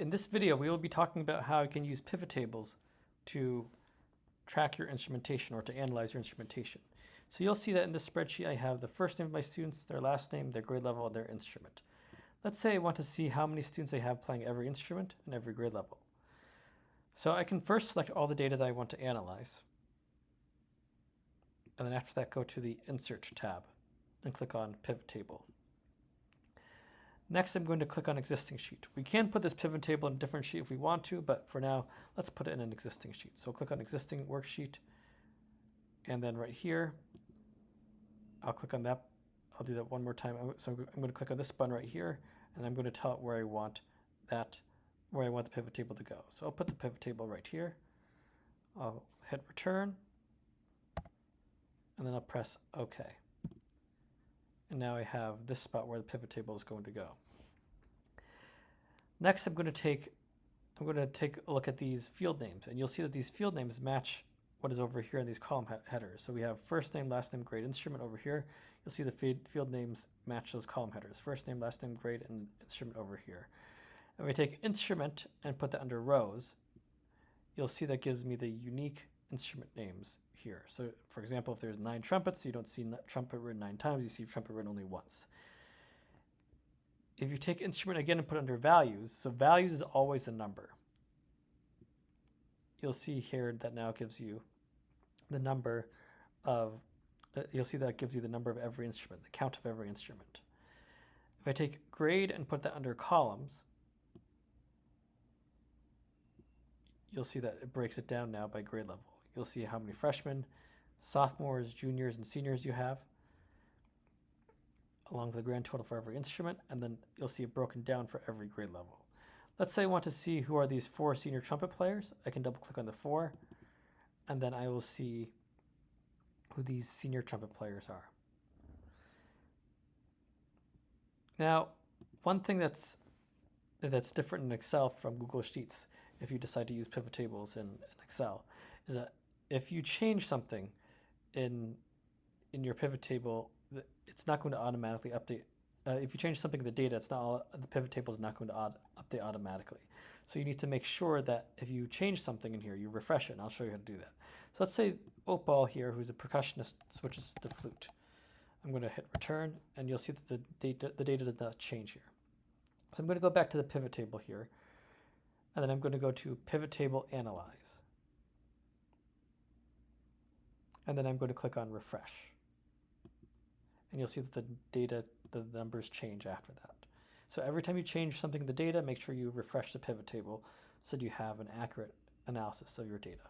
In this video, we will be talking about how you can use pivot tables to track your instrumentation or to analyze your instrumentation. So you'll see that in this spreadsheet, I have the first name of my students, their last name, their grade level, and their instrument. Let's say I want to see how many students I have playing every instrument and every grade level. So I can first select all the data that I want to analyze. And then after that, go to the Insert tab and click on Pivot Table. Next, I'm going to click on Existing Sheet. We can put this pivot table in a different sheet if we want to, but for now, let's put it in an existing sheet. So click on Existing Worksheet, and then right here, I'll click on that. I'll do that one more time. So I'm going to click on this button right here, and I'm going to tell it where I want the pivot table to go. So I'll put the pivot table right here. I'll hit Return, and then I'll press OK. And now I have this spot where the pivot table is going to go. Next, I'm going to take a look at these field names, and you'll see that these field names match what is over here in these column headers. So we have first name, last name, grade, instrument over here. You'll see the field names match those column headers. First name, last name, grade, and instrument over here. And we take instrument and put that under rows. You'll see that gives me the unique instrument names here. So for example, if there's 9 trumpets, you don't see trumpet written 9 times, you see trumpet written only once. If you take instrument again and put it under values, so values is always a number. You'll see here that now gives you the number of, you'll see that gives you the number of every instrument, the count of every instrument. If I take grade and put that under columns, you'll see that it breaks it down now by grade level. You'll see how many freshmen, sophomores, juniors, and seniors you have, along with the grand total for every instrument, and then you'll see it broken down for every grade level. Let's say I want to see who are these 4 senior trumpet players. I can double click on the 4, and then I will see who these senior trumpet players are. Now, one thing that's different in Excel from Google Sheets, if you decide to use pivot tables in Excel, is that if you change something in your pivot table, it's not going to automatically update. If you change something in the data, the pivot table is not going to update automatically. So you need to make sure that if you change something in here, you refresh it, and I'll show you how to do that. So let's say Opal here, who's a percussionist, switches to flute. I'm going to hit Return, and you'll see that the data does not change here. So I'm going to go back to the pivot table here, and then I'm going to go to Pivot Table Analyze. And then I'm going to click on Refresh. And you'll see that the numbers change after that. So every time you change something in the data, make sure you refresh the pivot table so that you have an accurate analysis of your data.